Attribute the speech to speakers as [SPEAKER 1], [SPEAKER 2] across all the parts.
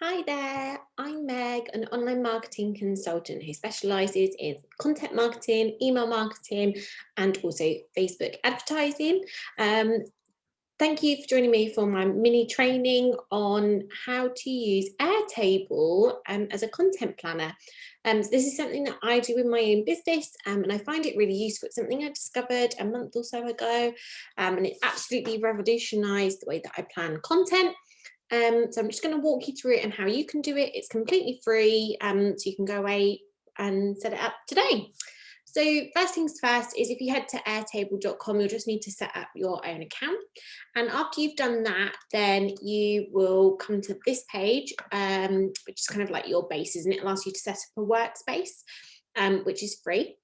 [SPEAKER 1] Hi there, I'm Meg, an online marketing consultant who specialises in content marketing, email marketing, and also Facebook advertising. Um, Thank you for joining me for my mini training on how to use Airtable as a content planner. So this is something that I do in my own business and I find it really useful. It's something I discovered a month or so ago and it absolutely revolutionised the way that I plan content. So I'm just going to walk you through it and how you can do it. It's completely free, so you can go away and set it up today. So first things first is if you head to airtable.com, you'll just need to set up your own account. And after you've done that, then you will come to this page, which is kind of like your bases, and it allows you to set up a workspace, which is free.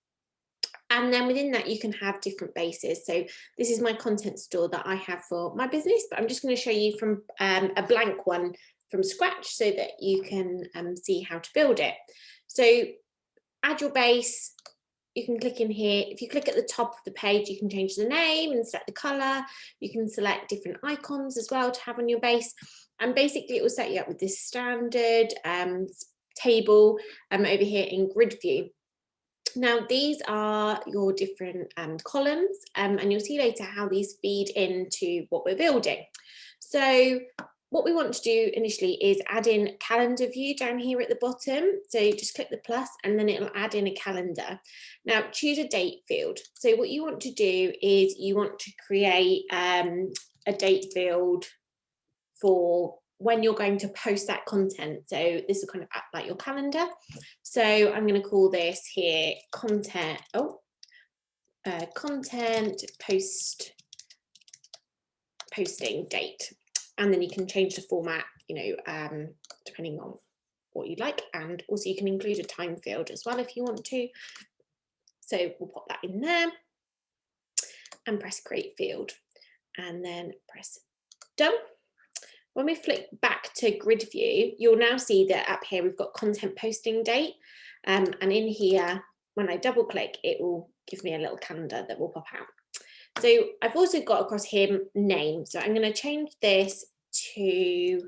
[SPEAKER 1] And then within that, you can have different bases. So this is my content store that I have for my business, but I'm just going to show you from a blank one from scratch so that you can see how to build it. So add your base. You can click in here. If you click at the top of the page, you can change the name and select the color. You can select different icons as well to have on your base. And basically it will set you up with this standard table over here in grid view. Now, these are your different columns, and you'll see later how these feed into what we're building. So what we want to do initially is add in calendar view down here at the bottom. So you just click the plus and then it'll add in a calendar. Now choose a date field. So what you want to do is you want to create a date field for when you're going to post that content. So this will kind of act like your calendar. So I'm going to call this here content, content posting date. And then you can change the format, depending on what you'd like. And also you can include a time field as well if you want to. So we'll pop that in there and press create field and then press done. When we flick back to grid view, you'll now see that up here we've got content posting date. And in here, when I double click, it will give me a little calendar that will pop out. So I've also got across here name. So I'm going to change this to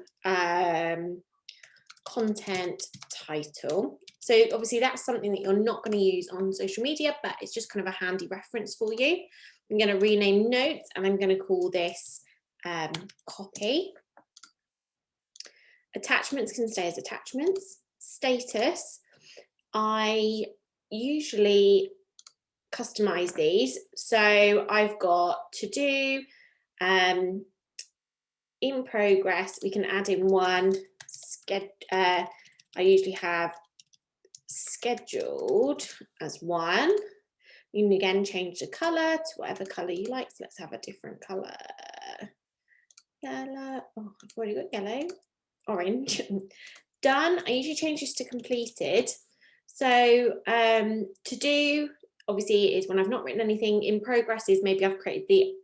[SPEAKER 1] content title. So obviously that's something that you're not going to use on social media, but it's just kind of a handy reference for you. I'm going to rename notes and I'm going to call this copy. Attachments can stay as attachments. Status, I usually customize these. So I've got to do, in progress, we can add in one. I usually have scheduled as one. You can again change the color to whatever color you like. So let's have a different color. Yellow. Oh, I've already got yellow. Orange. Done. I usually change this to completed. So to do obviously is when I've not written anything. In progress is maybe I've created the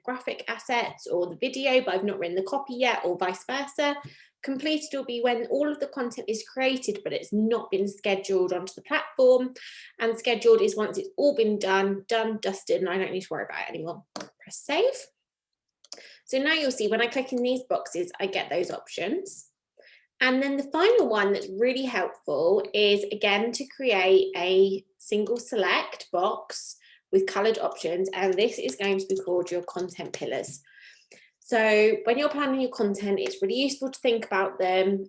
[SPEAKER 1] graphic assets or the video, but I've not written the copy yet, or vice versa. Completed will be when all of the content is created, but it's not been scheduled onto the platform. And scheduled is once it's all been done, dusted, and I don't need to worry about it anymore. Press save. So now you'll see when I click in these boxes, I get those options. And then the final one that's really helpful is, again, to create a single select box with coloured options. And this is going to be called your content pillars. So when you're planning your content, it's really useful to think about them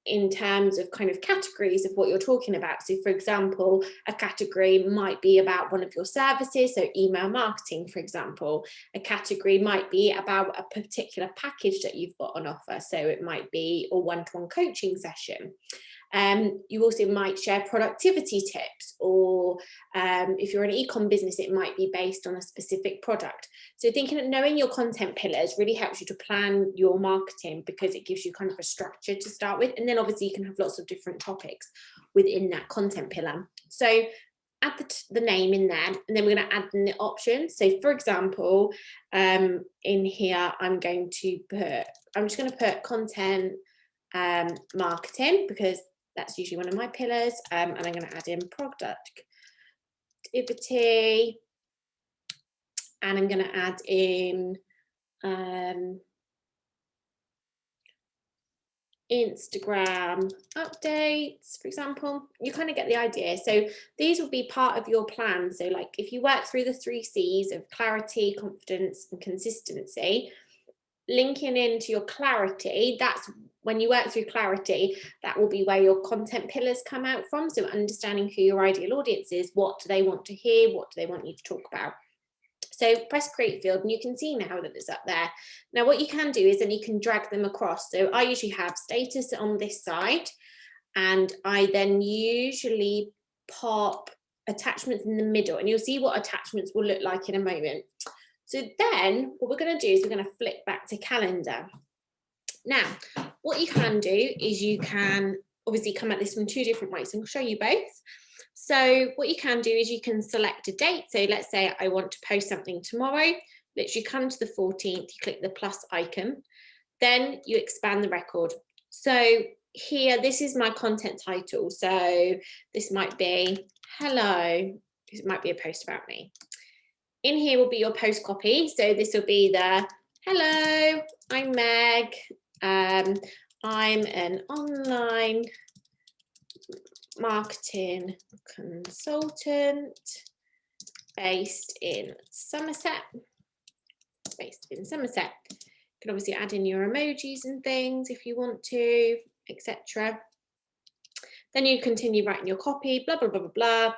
[SPEAKER 1] in terms of kind of categories of what you're talking about. So for example, a category might be about one of your services, so email marketing, for example. A category might be about a particular package that you've got on offer, so it might be a one-to-one coaching session. You also might share productivity tips, or if you're an e-com business, it might be based on a specific product. So thinking of knowing your content pillars really helps you to plan your marketing, because it gives you kind of a structure to start with. And then obviously you can have lots of different topics within that content pillar. So add the name in there, and then we're going to add in the options. So for example, in here, I'm just going to put content marketing, because that's usually one of my pillars, and I'm going to add in productivity, and I'm going to add in Instagram updates, for example. You kind of get the idea. So these will be part of your plan. So like if you work through the 3 C's of clarity, confidence, and consistency, linking into your clarity, that's when you work through clarity, that will be where your content pillars come out from. So understanding who your ideal audience is, what do they want to hear, what do they want you to talk about. So press create field and you can see now that it's up there. Now what you can do is then you can drag them across. So I usually have status on this side, and I then usually pop attachments in the middle, and you'll see what attachments will look like in a moment. So then what we're going to do is we're going to flick back to calendar. Now, what you can do is you can obviously come at this from 2 different ways, and I'll show you both. So what you can do is you can select a date. So let's say I want to post something tomorrow. Literally come to the 14th, you click the plus icon, then you expand the record. So here, this is my content title. So this might be hello, this might be a post about me. In here will be your post copy. So this will be the hello, I'm Meg. I'm an online marketing consultant based in Somerset. You can obviously add in your emojis and things if you want to, etc. Then you continue writing your copy, blah, blah, blah, blah, blah.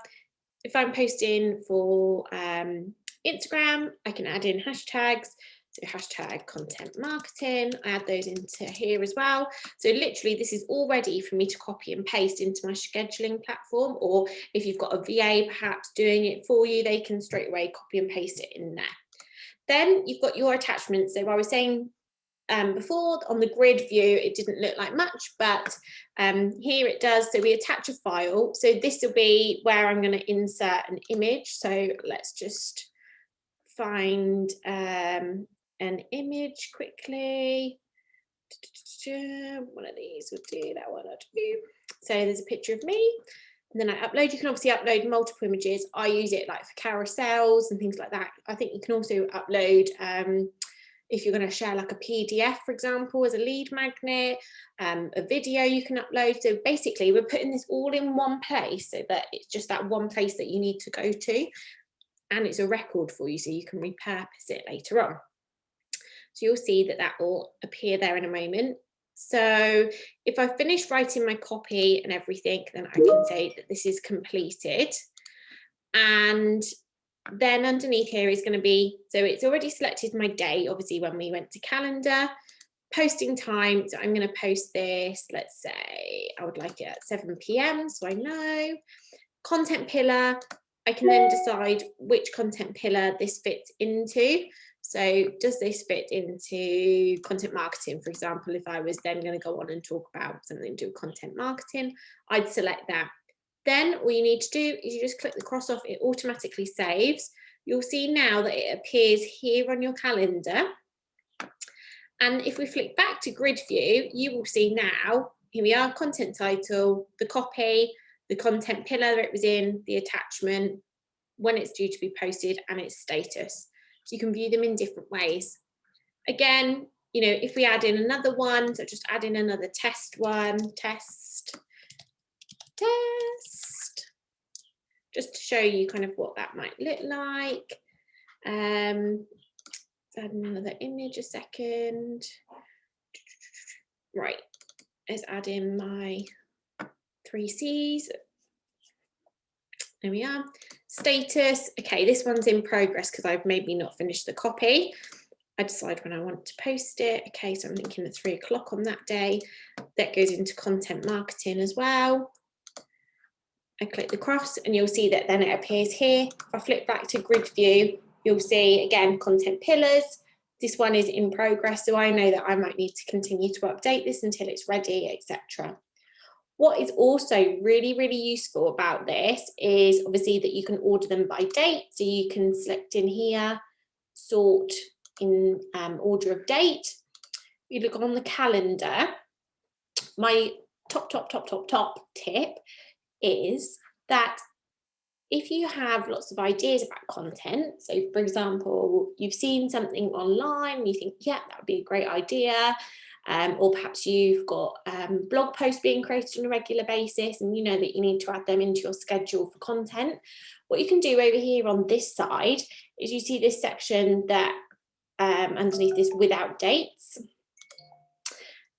[SPEAKER 1] If I'm posting for Instagram, I can add in hashtags. So hashtag content marketing, I add those into here as well. So literally this is all ready for me to copy and paste into my scheduling platform, or if you've got a VA perhaps doing it for you, they can straight away copy and paste it in there. Then you've got your attachments. So I was saying before on the grid view, it didn't look like much, but here it does. So we attach a file. So this will be where I'm going to insert an image. So let's just find an image quickly. One of these will do, that one I'll do. So there's a picture of me, and then I upload. You can obviously upload multiple images. I use it like for carousels and things like that. I think you can also upload if you're going to share like a PDF, for example, as a lead magnet, a video you can upload. So basically we're putting this all in one place so that it's just that one place that you need to go to, and it's a record for you so you can repurpose it later on. So you'll see that that will appear there in a moment. So if I finish writing my copy and everything, then I can say that this is completed. And then underneath here is going to be, so it's already selected my day, obviously when we went to calendar, posting time. So I'm going to post this, let's say I would like it at 7 PM, so I know. Content pillar, I can then decide which content pillar this fits into. So does this fit into content marketing, for example? If I was then going to go on and talk about something to do with content marketing, I'd select that. Then all you need to do is you just click the cross off, it automatically saves. You'll see now that it appears here on your calendar. And if we flick back to grid view, you will see now, here we are, content title, the copy, the content pillar it was in, the attachment, when it's due to be posted, and its status. So you can view them in different ways. Again, you know, if we add in another one, so just add in another test one, test, just to show you kind of what that might look like. Add another image a second. Right, let's add in my 3 C's. There we are. Status. Okay, this one's in progress because I've maybe not finished the copy. I decide when I want to post it. Okay, so I'm thinking at 3 o'clock on that day. That goes into content marketing as well. I click the cross and you'll see that then it appears here. If I flip back to grid view, you'll see again content pillars. This one is in progress, so I know that I might need to continue to update this until it's ready, etc. What is also really, really useful about this is obviously that you can order them by date. So you can select in here, sort in order of date. You look on the calendar. My top tip is that if you have lots of ideas about content, so for example, you've seen something online, you think, yeah, that would be a great idea. or perhaps you've got blog posts being created on a regular basis and you know that you need to add them into your schedule for content. What you can do over here on this side is you see this section that underneath this without dates.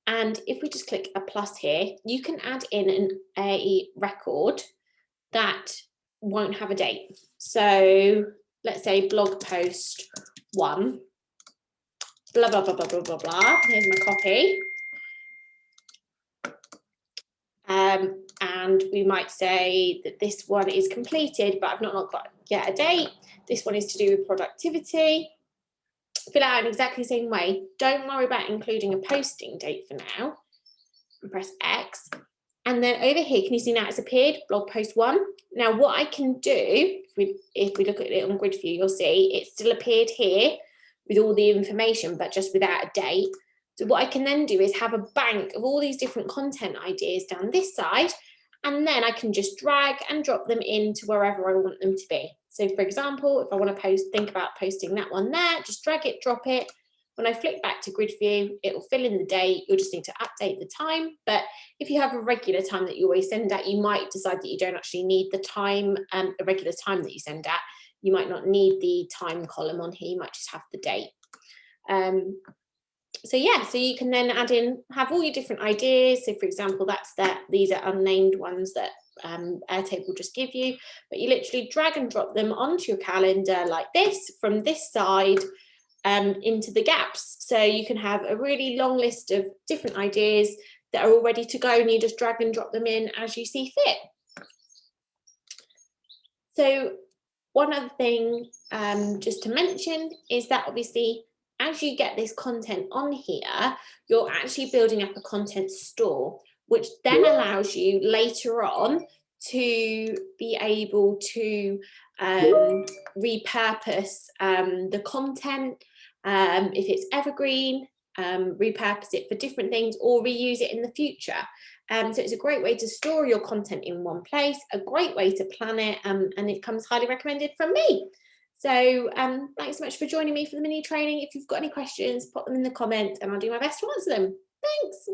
[SPEAKER 1] And if we just click a plus here, you can add in a record that won't have a date. So let's say blog post 1, blah, blah, blah, blah, blah, blah, blah. Here's my copy. And we might say that this one is completed, but I've not got yet a date. This one is to do with productivity. Fill out in exactly the same way. Don't worry about including a posting date for now. And press X. And then over here, can you see now it's appeared, blog post 1. Now what I can do, if we look at it on grid view, you'll see it still appeared here with all the information, but just without a date. So what I can then do is have a bank of all these different content ideas down this side, and then I can just drag and drop them into wherever I want them to be. So for example, if I want to think about posting that one there, just drag it, drop it. When I flick back to grid view, it will fill in the date. You'll just need to update the time. But if you have a regular time that you always send out, you might decide that you don't actually need the time, a regular time that you send out. You might not need the time column on here. You might just have the date. So yeah, so you can then add in, have all your different ideas. So for example, these are unnamed ones that Airtable will just give you, but you literally drag and drop them onto your calendar like this, from this side into the gaps. So you can have a really long list of different ideas that are all ready to go, and you just drag and drop them in as you see fit. So one other thing just to mention is that obviously as you get this content on here, you're actually building up a content store, which then allows you later on to be able to repurpose the content, if it's evergreen, repurpose it for different things or reuse it in the future. So it's a great way to store your content in one place, a great way to plan it, and it comes highly recommended from me. So thanks so much for joining me for the mini training. If you've got any questions, pop them in the comments and I'll do my best to answer them. Thanks.